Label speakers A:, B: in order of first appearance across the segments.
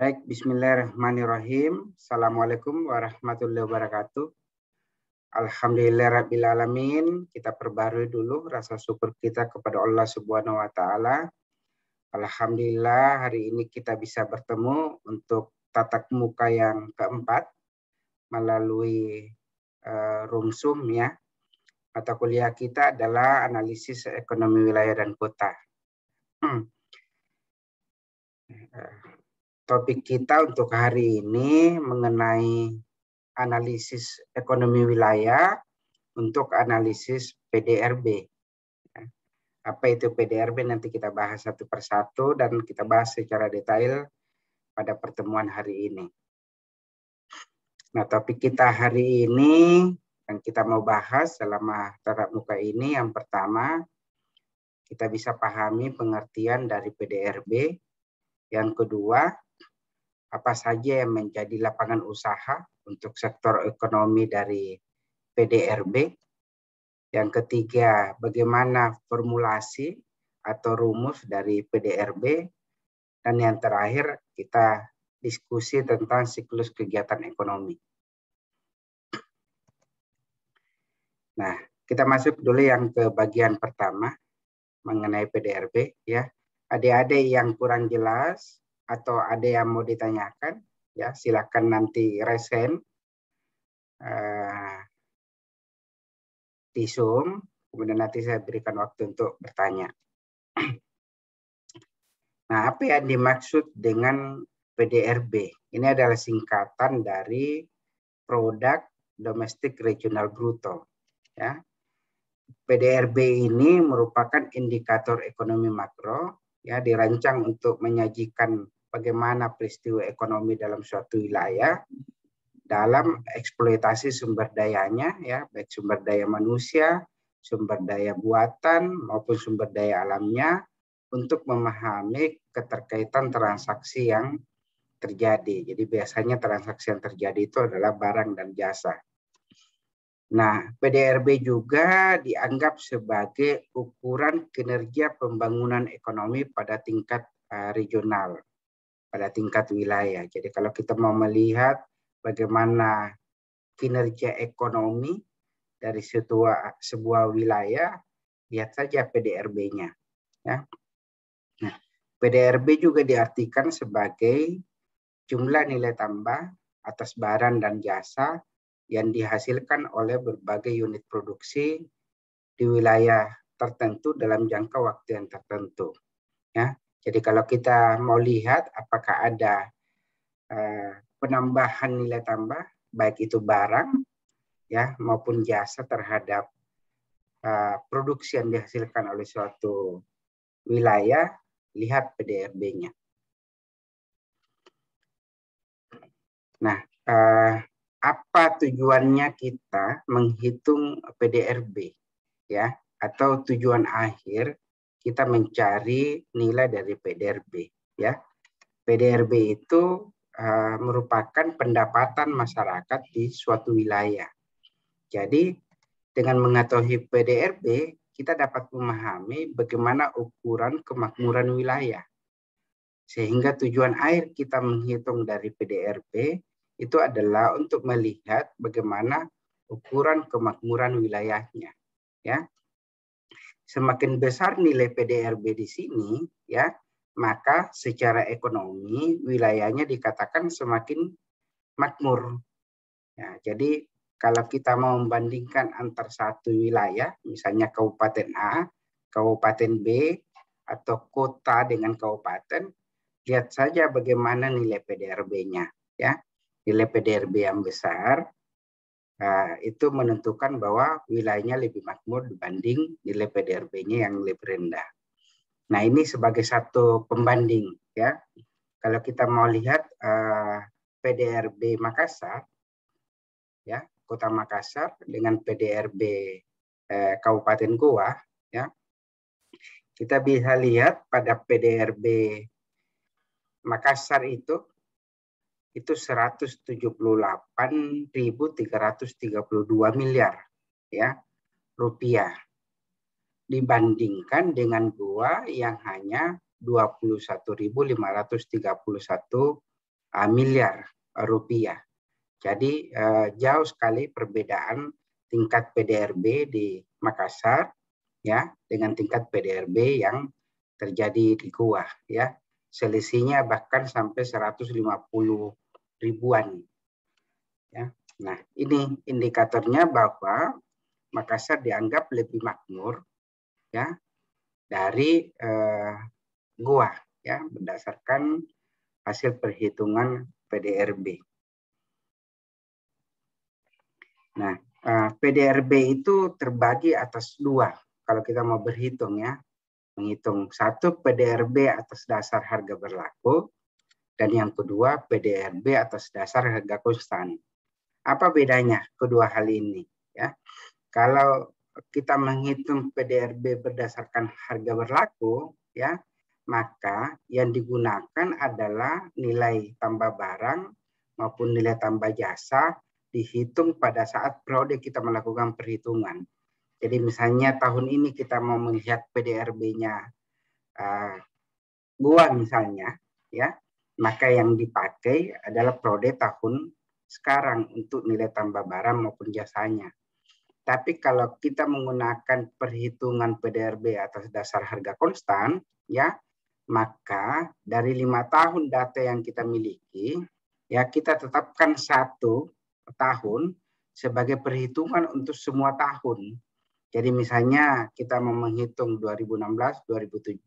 A: Baik, bismillahirrahmanirrahim. Assalamualaikum warahmatullahi wabarakatuh. Alhamdulillahirrabbilalamin. Kita perbarui dulu rasa syukur kita kepada Allah Subhanahu wa Ta'ala. Alhamdulillah hari ini kita bisa bertemu untuk tatap muka yang keempat melalui room Zoom ya. Mata kuliah kita adalah analisis ekonomi wilayah dan kota. Topik kita untuk hari ini mengenai analisis ekonomi wilayah untuk analisis PDRB. Apa itu PDRB nanti kita bahas satu persatu dan kita bahas secara detail pada pertemuan hari ini. Nah, topik kita hari ini yang kita mau bahas selama tatap muka ini, yang pertama kita bisa pahami pengertian dari PDRB. Yang kedua, apa saja yang menjadi lapangan usaha untuk sektor ekonomi dari PDRB. Yang ketiga, bagaimana formulasi atau rumus dari PDRB. Dan yang terakhir, kita diskusi tentang siklus kegiatan ekonomi. Nah, kita masuk dulu yang ke bagian pertama mengenai PDRB ya. Adik-adik yang kurang jelas atau ada yang mau ditanyakan, ya silakan nanti resen di Zoom, kemudian nanti saya berikan waktu untuk bertanya. Nah, apa yang dimaksud dengan PDRB? Ini adalah singkatan dari Produk Domestik Regional Bruto. Ya. PDRB ini merupakan indikator ekonomi makro, ya dirancang untuk menyajikan bagaimana peristiwa ekonomi dalam suatu wilayah dalam eksploitasi sumber dayanya, ya baik sumber daya manusia, sumber daya buatan maupun sumber daya alamnya, untuk memahami keterkaitan transaksi yang terjadi. Jadi biasanya transaksi yang terjadi itu adalah barang dan jasa. Nah, PDRB juga dianggap sebagai ukuran kinerja pembangunan ekonomi pada tingkat regional, pada tingkat wilayah. Jadi kalau kita mau melihat bagaimana kinerja ekonomi dari sebuah wilayah, lihat saja PDRB-nya. Ya. Nah, PDRB juga diartikan sebagai jumlah nilai tambah atas barang dan jasa yang dihasilkan oleh berbagai unit produksi di wilayah tertentu dalam jangka waktu yang tertentu. Ya, jadi kalau kita mau lihat apakah ada penambahan nilai tambah, baik itu barang ya maupun jasa terhadap produksi yang dihasilkan oleh suatu wilayah, lihat PDRB-nya. Nah, apa tujuannya kita menghitung PDRB ya, atau tujuan akhir kita mencari nilai dari PDRB ya. PDRB itu merupakan pendapatan masyarakat di suatu wilayah. Jadi dengan mengetahui PDRB kita dapat memahami bagaimana ukuran kemakmuran wilayah. Sehingga tujuan akhir kita menghitung dari PDRB itu adalah untuk melihat bagaimana ukuran kemakmuran wilayahnya, ya. Semakin besar nilai PDRB di sini, ya, maka secara ekonomi wilayahnya dikatakan semakin makmur. Ya, jadi kalau kita mau membandingkan antar satu wilayah, misalnya Kabupaten A, Kabupaten B, atau kota dengan kabupaten, lihat saja bagaimana nilai PDRB-nya, ya. Nilai PDRB yang besar itu menentukan bahwa wilayahnya lebih makmur dibanding nilai PDRB-nya yang lebih rendah. Nah, ini sebagai satu pembanding, ya. Kalau kita mau lihat PDRB Makassar, ya, Kota Makassar dengan PDRB Kabupaten Goa, ya. Kita bisa lihat pada PDRB Makassar itu 178.332 miliar ya rupiah dibandingkan dengan Goa yang hanya 21.531 miliar rupiah. Jadi jauh sekali perbedaan tingkat PDRB di Makassar ya dengan tingkat PDRB yang terjadi di Goa ya. Selisihnya bahkan sampai 150 ribuan ya. Nah, ini indikatornya bahwa Makassar dianggap lebih makmur ya dari Goa ya berdasarkan hasil perhitungan PDRB. Nah, PDRB itu terbagi atas dua. Kalau kita mau berhitung ya, menghitung satu PDRB atas dasar harga berlaku dan yang kedua PDRB atas dasar harga konstan. Apa bedanya kedua hal ini? Ya, kalau kita menghitung PDRB berdasarkan harga berlaku, ya, maka yang digunakan adalah nilai tambah barang maupun nilai tambah jasa dihitung pada saat periode kita melakukan perhitungan. Jadi misalnya tahun ini kita mau melihat PDRB-nya Goa misalnya, ya, maka yang dipakai adalah periode tahun sekarang untuk nilai tambah barang maupun jasanya. Tapi kalau kita menggunakan perhitungan PDRB atas dasar harga konstan, ya, maka dari 5 tahun data yang kita miliki, ya kita tetapkan 1 tahun sebagai perhitungan untuk semua tahun. Jadi misalnya kita mau menghitung 2016, 2017,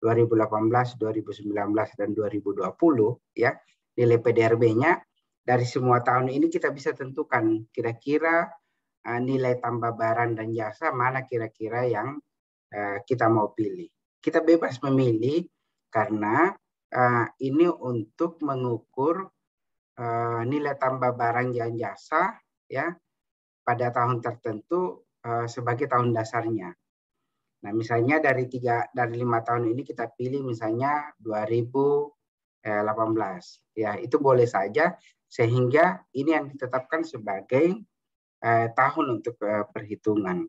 A: 2018, 2019, dan 2020, ya nilai PDRB-nya dari semua tahun ini kita bisa tentukan kira-kira nilai tambah barang dan jasa mana kira-kira yang kita mau pilih. Kita bebas memilih karena ini untuk mengukur nilai tambah barang dan jasa ya pada tahun tertentu sebagai tahun dasarnya. Nah, misalnya dari 5 tahun ini kita pilih misalnya 2018. Ya, itu boleh saja sehingga ini yang ditetapkan sebagai tahun untuk perhitungan.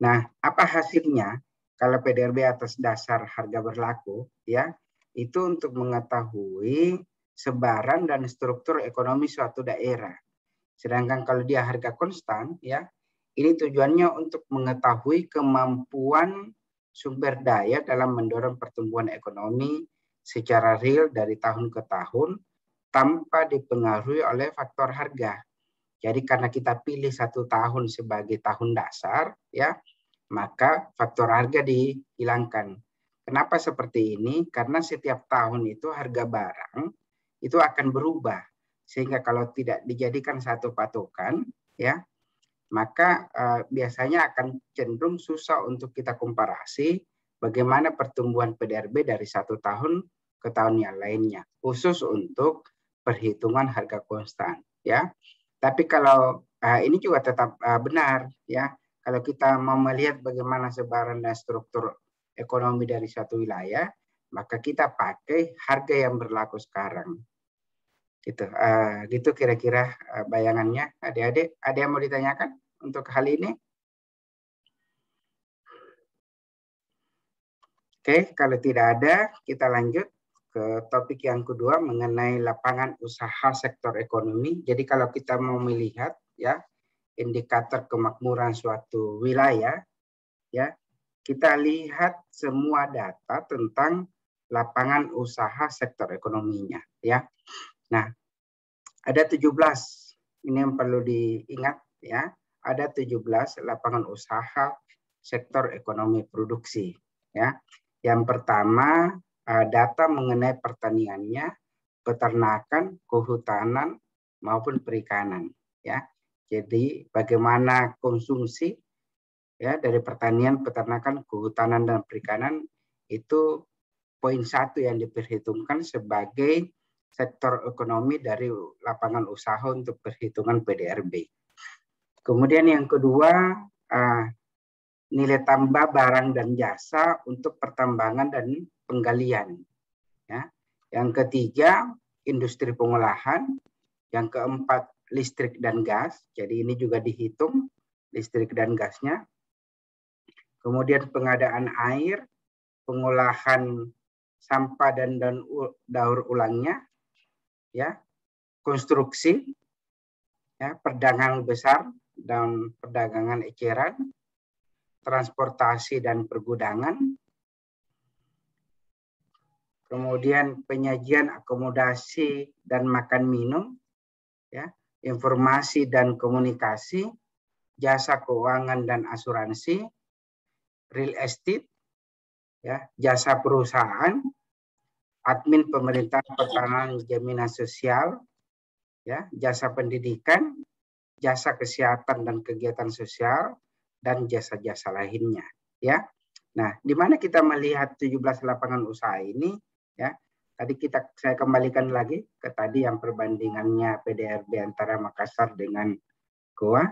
A: Nah, apa hasilnya kalau PDRB atas dasar harga berlaku ya? Itu untuk mengetahui sebaran dan struktur ekonomi suatu daerah. Sedangkan kalau dia harga konstan ya, ini tujuannya untuk mengetahui kemampuan sumber daya dalam mendorong pertumbuhan ekonomi secara real dari tahun ke tahun tanpa dipengaruhi oleh faktor harga. Jadi karena kita pilih 1 tahun sebagai tahun dasar ya, maka faktor harga dihilangkan. Kenapa seperti ini? Karena setiap tahun itu harga barang itu akan berubah. Sehingga kalau tidak dijadikan satu patokan, ya, maka biasanya akan cenderung susah untuk kita komparasi bagaimana pertumbuhan PDRB dari 1 tahun ke tahun yang lainnya, khusus untuk perhitungan harga konstan, ya. Tapi kalau ini juga tetap benar, ya. Kalau kita mau melihat bagaimana sebaran dan struktur ekonomi dari satu wilayah, maka kita pakai harga yang berlaku sekarang. Gitu kira-kira bayangannya. Adik-adik, ada yang mau ditanyakan untuk hal ini? Oke, kalau tidak ada, kita lanjut ke topik yang kedua mengenai lapangan usaha sektor ekonomi. Jadi kalau kita mau melihat ya indikator kemakmuran suatu wilayah, ya kita lihat semua data tentang lapangan usaha sektor ekonominya, ya. Nah, ada 17 ini yang perlu diingat, ya. Ada 17 lapangan usaha sektor ekonomi produksi, ya. Yang pertama data mengenai pertaniannya, peternakan, kehutanan maupun perikanan, ya. Jadi bagaimana konsumsi ya dari pertanian, peternakan, kehutanan dan perikanan itu poin 1 yang diperhitungkan sebagai sektor ekonomi dari lapangan usaha untuk perhitungan PDRB. Kemudian yang kedua nilai tambah barang dan jasa untuk pertambangan dan penggalian. Ya. Yang ketiga industri pengolahan. Yang keempat listrik dan gas. Jadi ini juga dihitung listrik dan gasnya. Kemudian pengadaan air, pengolahan sampah dan daur ulangnya, ya, konstruksi, ya, perdagangan besar dan perdagangan eceran, transportasi dan pergudangan, kemudian penyajian akomodasi dan makan minum, ya, informasi dan komunikasi, jasa keuangan dan asuransi, real estate, ya, jasa perusahaan, admin pemerintahan pertahanan jaminan sosial, ya, jasa pendidikan, jasa kesehatan dan kegiatan sosial, dan jasa-jasa lainnya, ya. Nah, di mana kita melihat 17 lapangan usaha ini, ya. Tadi saya kembalikan lagi ke tadi yang perbandingannya PDRB antara Makassar dengan Goa.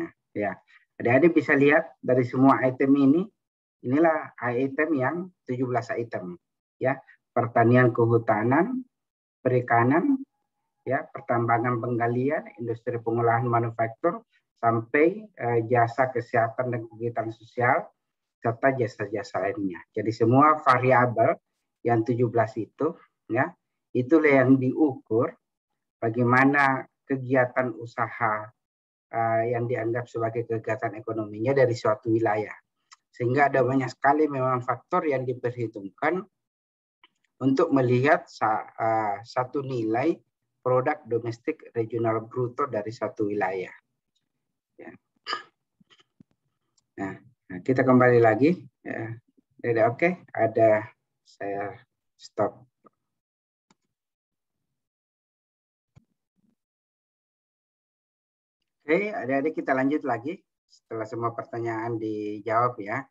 A: Nah, ya. Adik-adik bisa lihat dari semua item ini, inilah item yang 17 item, ya. Pertanian kehutanan, perikanan, ya, pertambangan penggalian, industri pengolahan manufaktur, sampai jasa kesehatan dan kegiatan sosial, serta jasa-jasa lainnya. Jadi semua variabel yang 17 itu, ya, itulah yang diukur bagaimana kegiatan usaha yang dianggap sebagai kegiatan ekonominya dari suatu wilayah. Sehingga ada banyak sekali memang faktor yang diperhitungkan untuk melihat satu nilai produk domestik regional bruto dari satu wilayah. Ya. Nah, kita kembali lagi. Ya. Oke, ada saya stop. Oke, adik-adik kita lanjut lagi setelah semua pertanyaan dijawab ya.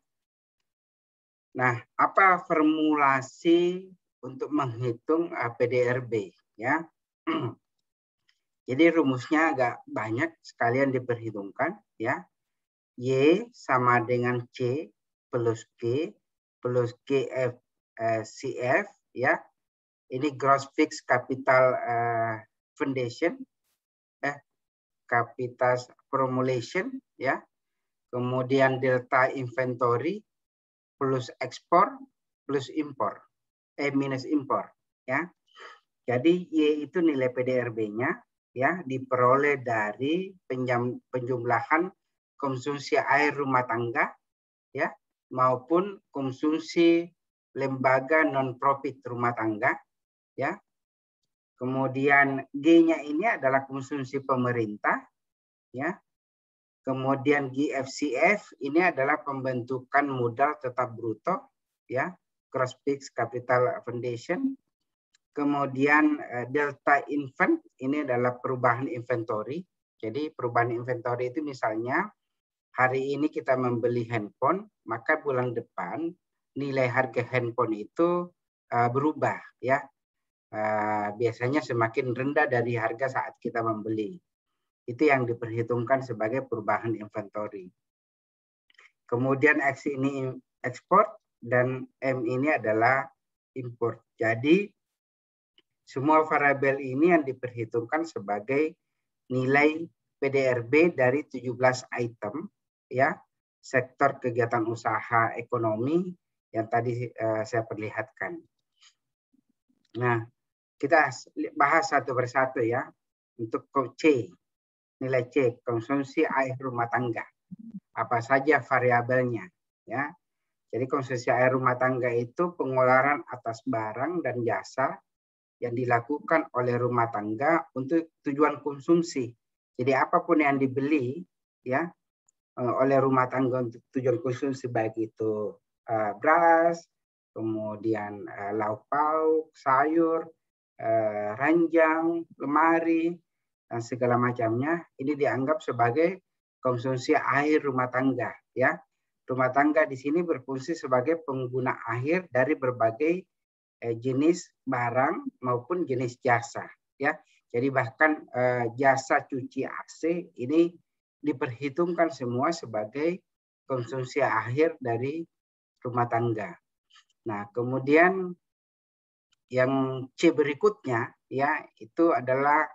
A: Nah, apa formulasi untuk menghitung PDRB ya? Jadi rumusnya agak banyak sekalian diperhitungkan ya. Y sama dengan C plus G plus GFCF ya. Ini gross fixed capital foundation, capital accumulation ya. Kemudian delta inventory plus ekspor plus impor, minus impor ya. Jadi Y itu nilai PDRB-nya ya, diperoleh dari penjumlahan konsumsi air rumah tangga ya, maupun konsumsi lembaga non-profit rumah tangga ya. Kemudian G-nya ini adalah konsumsi pemerintah ya. Kemudian GFCF ini adalah pembentukan modal tetap bruto ya, gross fixed capital foundation. Kemudian delta invent ini adalah perubahan inventory. Jadi perubahan inventory itu misalnya hari ini kita membeli handphone, maka bulan depan nilai harga handphone itu berubah ya. Biasanya semakin rendah dari harga saat kita membeli. Itu yang diperhitungkan sebagai perubahan inventory. Kemudian X ini ekspor dan M ini adalah import. Jadi semua variabel ini yang diperhitungkan sebagai nilai PDRB dari 17 item ya, sektor kegiatan usaha ekonomi yang tadi saya perlihatkan. Nah, kita bahas satu persatu ya. Untuk C, nilai C, konsumsi air rumah tangga. Apa saja variabelnya ya. Jadi konsumsi air rumah tangga itu pengeluaran atas barang dan jasa yang dilakukan oleh rumah tangga untuk tujuan konsumsi. Jadi apapun yang dibeli ya oleh rumah tangga untuk tujuan konsumsi, baik itu beras, kemudian lauk pauk, sayur, ranjang, lemari, dan segala macamnya, ini dianggap sebagai konsumsi air rumah tangga ya. Rumah tangga di sini berfungsi sebagai pengguna akhir dari berbagai jenis barang maupun jenis jasa ya. Jadi bahkan jasa cuci AC ini diperhitungkan semua sebagai konsumsi akhir dari rumah tangga. Nah, kemudian yang C berikutnya ya, itu adalah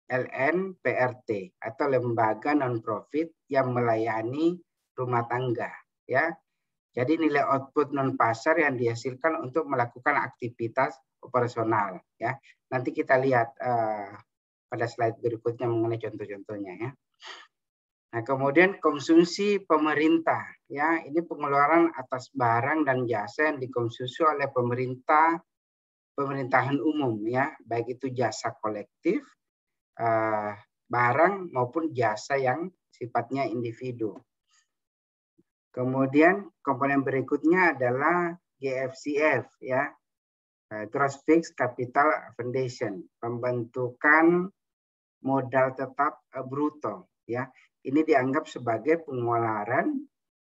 A: LNPRT atau lembaga non profit yang melayani rumah tangga ya. Jadi nilai output non pasar yang dihasilkan untuk melakukan aktivitas operasional, ya. Nanti kita lihat pada slide berikutnya mengenai contoh-contohnya, ya. Nah, kemudian konsumsi pemerintah, ya, ini pengeluaran atas barang dan jasa yang dikonsumsi oleh pemerintahan umum, ya, baik itu jasa kolektif, barang maupun jasa yang sifatnya individu. Kemudian komponen berikutnya adalah GFCF, ya, Gross Fixed Capital Foundation, pembentukan modal tetap bruto, ya. Ini dianggap sebagai pengeluaran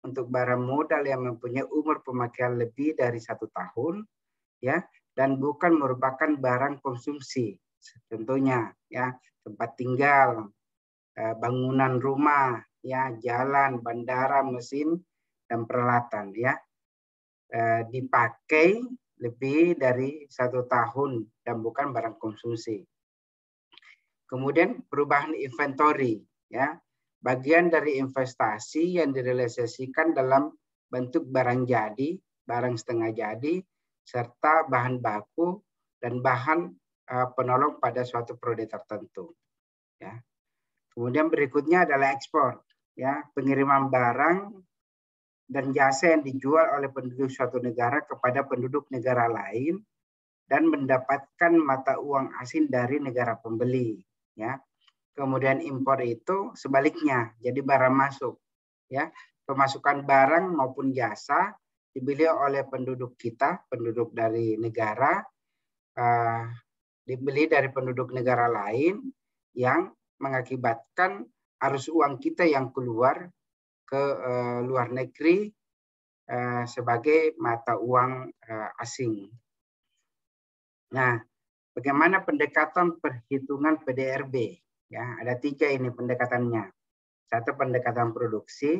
A: untuk barang modal yang mempunyai umur pemakaian lebih dari 1 tahun, ya, dan bukan merupakan barang konsumsi. Tentunya, ya, tempat tinggal, bangunan rumah, ya, jalan, bandara, mesin, dan peralatan, ya, dipakai lebih dari 1 tahun dan bukan barang konsumsi. Kemudian perubahan inventory, ya, bagian dari investasi yang direalisasikan dalam bentuk barang jadi, barang setengah jadi, serta bahan baku dan bahan penolong pada suatu produk tertentu. Ya. Kemudian berikutnya adalah ekspor, ya, pengiriman barang dan jasa yang dijual oleh penduduk suatu negara kepada penduduk negara lain dan mendapatkan mata uang asing dari negara pembeli, ya. Kemudian impor itu sebaliknya, jadi barang masuk, ya, pemasukan barang maupun jasa dibeli oleh penduduk kita, penduduk dari negara, dibeli dari penduduk negara lain yang mengakibatkan arus uang kita yang keluar ke luar negeri sebagai mata uang asing. Nah, bagaimana pendekatan perhitungan PDRB? Ya, ada 3 ini pendekatannya. 1 pendekatan produksi,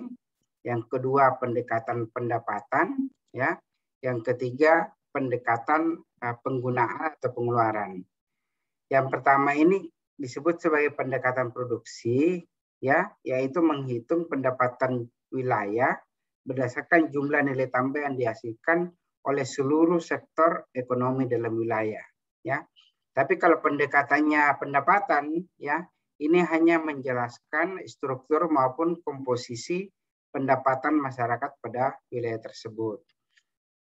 A: yang kedua pendekatan pendapatan, ya, yang ketiga pendekatan penggunaan atau pengeluaran. Yang pertama ini disebut sebagai pendekatan produksi, ya, yaitu menghitung pendapatan wilayah berdasarkan jumlah nilai tambah yang dihasilkan oleh seluruh sektor ekonomi dalam wilayah, ya. Tapi kalau pendekatannya pendapatan, ya, ini hanya menjelaskan struktur maupun komposisi pendapatan masyarakat pada wilayah tersebut.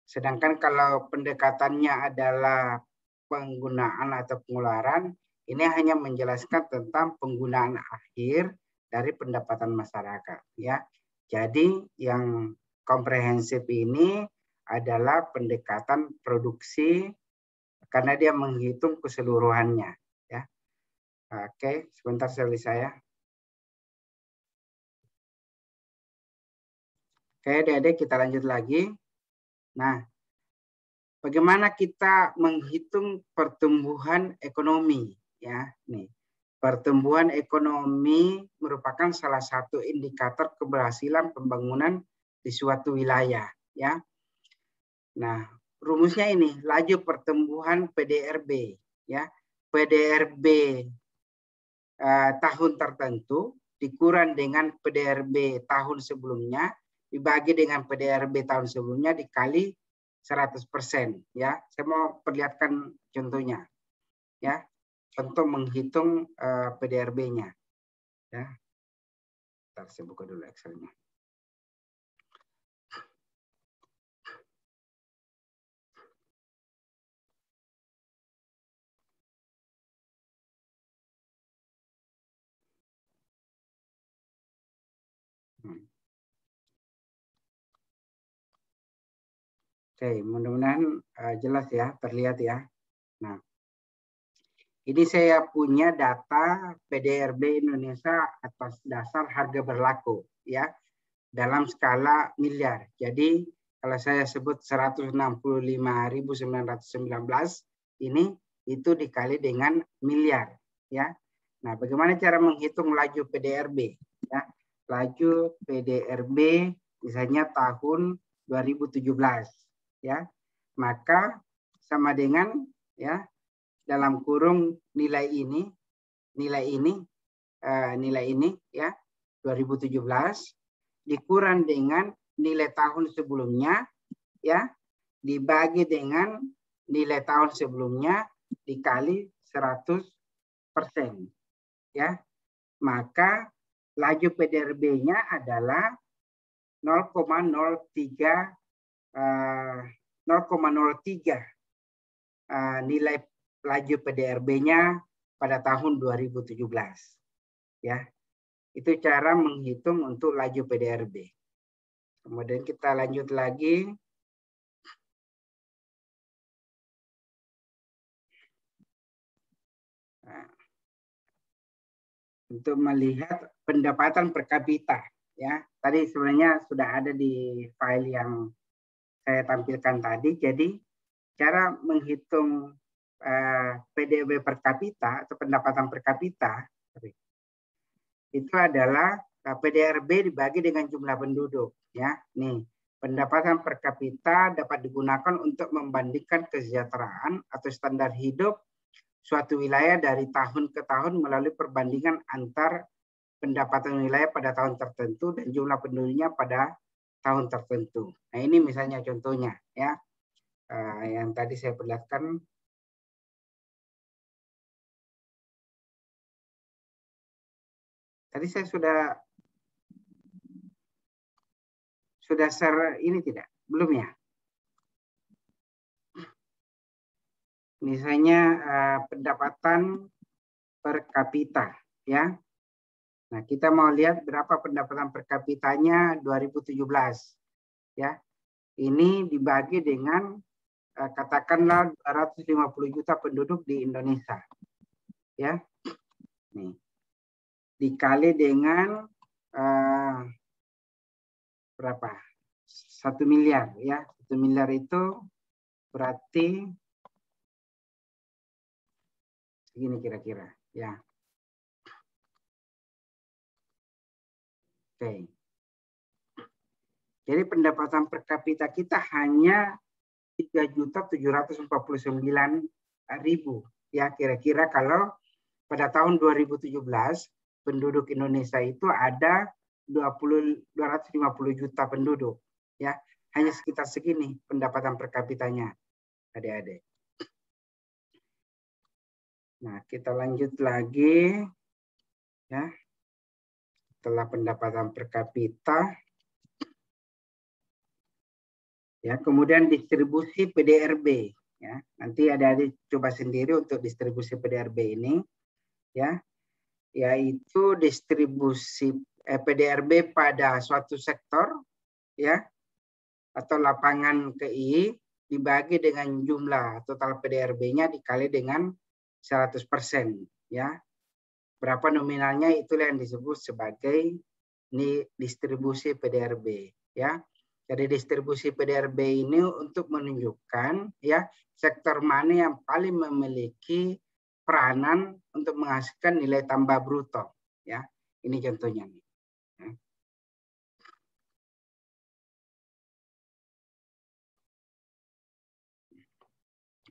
A: Sedangkan kalau pendekatannya adalah penggunaan atau pengeluaran, ini hanya menjelaskan tentang penggunaan akhir dari pendapatan masyarakat, ya. Jadi yang komprehensif ini adalah pendekatan produksi karena dia menghitung keseluruhannya, ya. Oke, sebentar saya. Oke, adik-adik, kita lanjut lagi. Nah, bagaimana kita menghitung pertumbuhan ekonomi, ya? Nih, pertumbuhan ekonomi merupakan salah satu indikator keberhasilan pembangunan di suatu wilayah, ya. Nah, rumusnya ini, laju pertumbuhan PDRB, ya. PDRB tahun tertentu dikurang dengan PDRB tahun sebelumnya dibagi dengan PDRB tahun sebelumnya dikali 100%, ya. Saya mau perlihatkan contohnya, ya, untuk menghitung PDRB-nya, ya. Bentar, saya buka dulu Excel-nya. Oke, mudah-mudahan jelas ya, terlihat ya. Nah, ini saya punya data PDRB Indonesia atas dasar harga berlaku, ya, dalam skala miliar. Jadi kalau saya sebut 165.919 ini itu dikali dengan miliar, ya. Nah, bagaimana cara menghitung laju PDRB? Ya, laju PDRB misalnya tahun 2017, ya. Maka sama dengan, ya, dalam kurung nilai ini ya 2017 dikurang dengan nilai tahun sebelumnya ya dibagi dengan nilai tahun sebelumnya dikali 100% ya. Maka laju PDRB-nya adalah 0,03 nilai laju PDRB-nya pada tahun 2017 ya. Itu cara menghitung untuk laju PDRB. Kemudian kita lanjut lagi. Nah, untuk melihat pendapatan per kapita ya. Tadi sebenarnya sudah ada di file yang saya tampilkan tadi. Jadi cara menghitung PDB per kapita atau pendapatan per kapita itu adalah PDRB dibagi dengan jumlah penduduk ya. Nih, pendapatan per kapita dapat digunakan untuk membandingkan kesejahteraan atau standar hidup suatu wilayah dari tahun ke tahun melalui perbandingan antar pendapatan wilayah pada tahun tertentu dan jumlah penduduknya pada tahun tertentu. Nah, ini misalnya contohnya ya. Yang tadi saya perlihatkan. Tadi saya sudah share ini tidak? Belum ya? Misalnya pendapatan per kapita ya. Nah, kita mau lihat berapa pendapatan per kapitanya 2017 ya. Ini dibagi dengan katakanlah 250 juta penduduk di Indonesia. Ya. Nih. Dikali dengan berapa? 1 miliar ya. 1 miliar itu berarti segini kira-kira ya. Oke. Jadi pendapatan per kapita kita hanya 3.749.000 ya kira-kira kalau pada tahun 2017 penduduk Indonesia itu ada 250 juta penduduk ya, hanya sekitar segini pendapatan per kapitanya adik-adik. Nah, kita lanjut lagi ya. Setelah pendapatan per kapita ya, kemudian distribusi PDRB ya. Nanti adik-adik coba sendiri untuk distribusi PDRB ini ya, yaitu distribusi PDRB pada suatu sektor ya atau lapangan KI dibagi dengan jumlah total PDRB-nya dikali dengan 100% ya. Berapa nominalnya itulah yang disebut sebagai distribusi PDRB ya. Jadi distribusi PDRB ini untuk menunjukkan ya sektor mana yang paling memiliki peranan untuk menghasilkan nilai tambah bruto ya. Ini contohnya nih.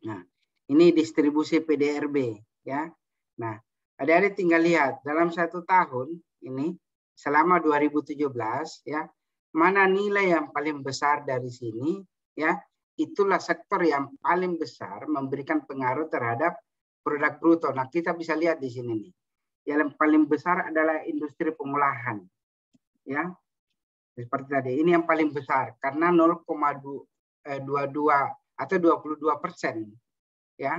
A: Nah, ini distribusi PDRB ya. Nah, adik-adik tinggal lihat dalam 1 tahun ini selama 2017 ya, mana nilai yang paling besar dari sini ya, itulah sektor yang paling besar memberikan pengaruh terhadap produk bruto. Nah, kita bisa lihat di sini nih. Yang paling besar adalah industri pengolahan. Ya. Seperti tadi, ini yang paling besar karena 0,22 atau 22% ya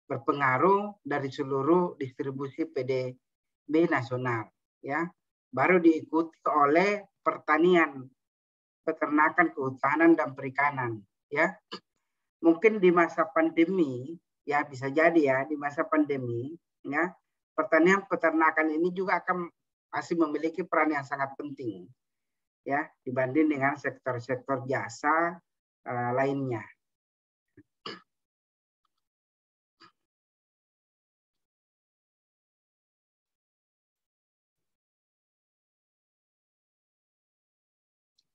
A: berpengaruh dari seluruh distribusi PDB nasional ya. Baru diikuti oleh pertanian, peternakan, kehutanan dan perikanan ya. Mungkin di masa pandemi ya bisa jadi ya di masa pandemi ya pertanian peternakan ini juga akan masih memiliki peran yang sangat penting ya dibanding dengan sektor-sektor jasa lainnya.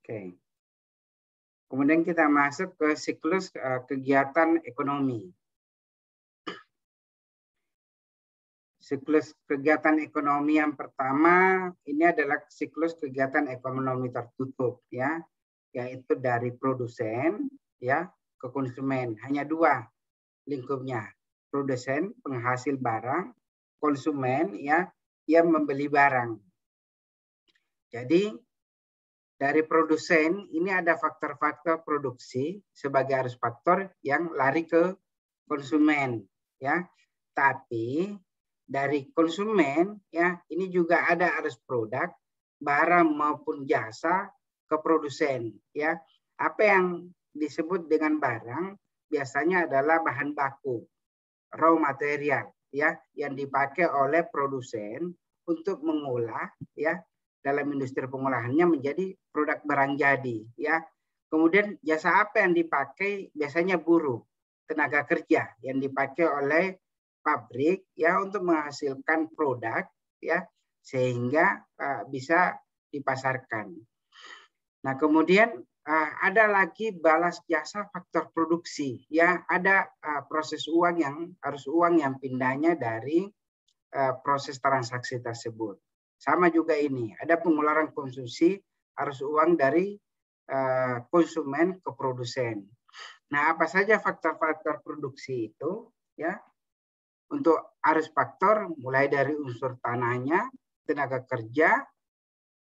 A: Oke. Kemudian kita masuk ke siklus kegiatan ekonomi. Siklus kegiatan ekonomi yang pertama ini adalah siklus kegiatan ekonomi tertutup ya. yaitu dari produsen ya ke konsumen. Hanya dua lingkupnya. Produsen penghasil barang, konsumen ya yang membeli barang. Jadi dari produsen ini ada faktor-faktor produksi sebagai arus faktor yang lari ke konsumen ya. Tapi dari konsumen ya ini juga ada arus produk barang maupun jasa ke produsen ya. Apa yang disebut dengan barang biasanya adalah bahan baku, raw material ya yang dipakai oleh produsen untuk mengolah ya dalam industri pengolahannya menjadi produk barang jadi ya. Kemudian jasa apa yang dipakai biasanya buruh, tenaga kerja yang dipakai oleh pabrik ya untuk menghasilkan produk ya sehingga bisa dipasarkan. Nah, kemudian ada lagi balas jasa faktor produksi ya, ada proses uang yang pindahnya dari proses transaksi tersebut. Sama juga ini, ada pengeluaran konsumsi arus uang dari konsumen ke produsen. Nah, apa saja faktor-faktor produksi itu ya? Untuk arus faktor mulai dari unsur tanahnya, tenaga kerja,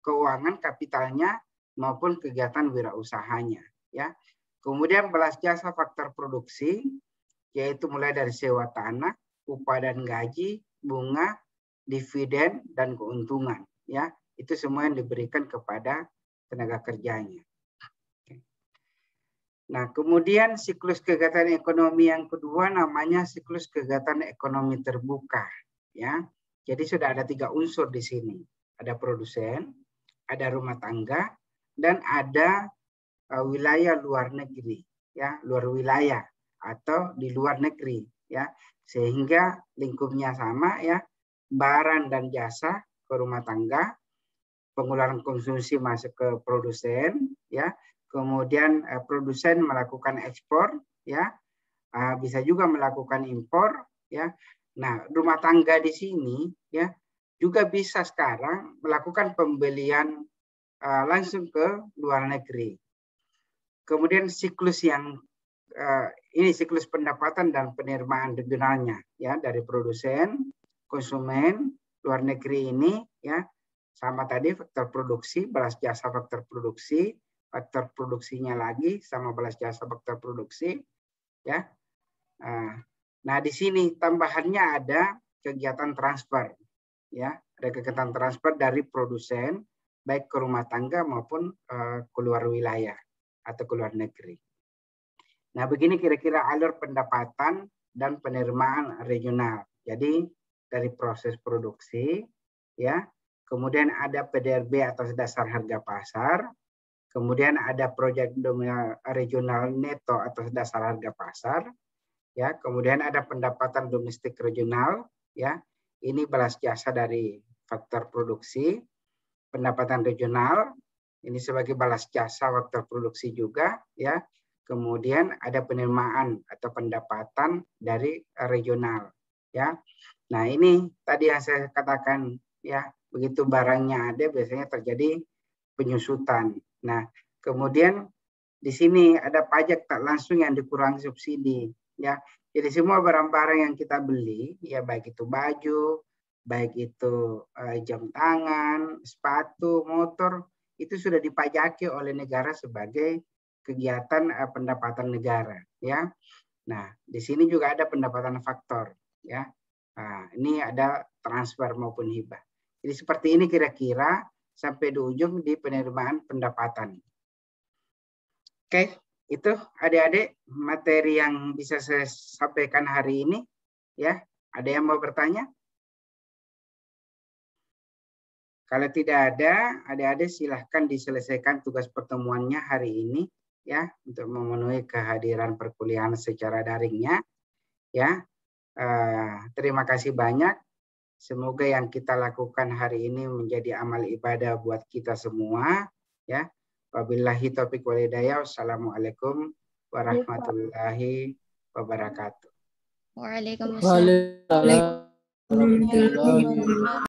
A: keuangan kapitalnya maupun kegiatan wirausahanya ya. Kemudian balas jasa faktor produksi yaitu mulai dari sewa tanah, upah dan gaji, bunga, dividen dan keuntungan ya. Itu semua yang diberikan kepada tenaga kerjanya. Nah, kemudian siklus kegiatan ekonomi yang kedua namanya siklus kegiatan ekonomi terbuka ya. Jadi sudah ada 3 unsur di sini. Ada produsen, ada rumah tangga, dan ada wilayah luar negeri ya, luar wilayah atau di luar negeri ya. Sehingga lingkupnya sama ya, barang dan jasa ke rumah tangga, pengeluaran konsumsi masuk ke produsen ya. Kemudian produsen melakukan ekspor ya, bisa juga melakukan impor ya. Nah, rumah tangga di sini ya juga bisa sekarang melakukan pembelian langsung ke luar negeri. Kemudian siklus yang ini siklus pendapatan dan penerimaan regionalnya ya dari produsen, konsumen, luar negeri ini ya sama tadi faktor produksi, balas jasa faktor produksi, faktor produksinya lagi sama balas jasa faktor produksi ya. Nah, di sini tambahannya ada kegiatan transfer ya, ada kegiatan transfer dari produsen baik ke rumah tangga maupun keluar wilayah atau keluar negeri. Nah, begini kira-kira alur pendapatan dan penerimaan regional. Jadi dari proses produksi ya, kemudian ada PDRB atau dasar harga pasar, kemudian ada proyek regional neto atau dasar harga pasar, ya, kemudian ada pendapatan domestik regional, ya, ini balas jasa dari faktor produksi, pendapatan regional, ini sebagai balas jasa faktor produksi juga, ya, kemudian ada penerimaan atau pendapatan dari regional, ya. Nah, ini tadi yang saya katakan, ya, begitu barangnya ada biasanya terjadi penyusutan. Nah, kemudian di sini ada pajak tak langsung yang dikurangi subsidi, ya. Jadi semua barang-barang yang kita beli, ya baik itu baju, baik itu jam tangan, sepatu, motor, itu sudah dipajaki oleh negara sebagai kegiatan pendapatan negara, ya. Nah, di sini juga ada pendapatan faktor, ya. Nah, ini ada transfer maupun hibah. Jadi seperti ini kira-kira sampai di ujung di penerimaan pendapatan. Oke, itu adik-adik materi yang bisa saya sampaikan hari ini. Ya, ada yang mau bertanya? Kalau tidak ada, adik-adik silahkan diselesaikan tugas pertemuannya hari ini, ya, untuk memenuhi kehadiran perkuliahan secara daringnya. Ya, terima kasih banyak. Semoga yang kita lakukan hari ini menjadi amal ibadah buat kita semua. Ya, wabillahi taufiq wal hidayah. Wassalamualaikum warahmatullahi wabarakatuh.
B: Waalaikumsalam.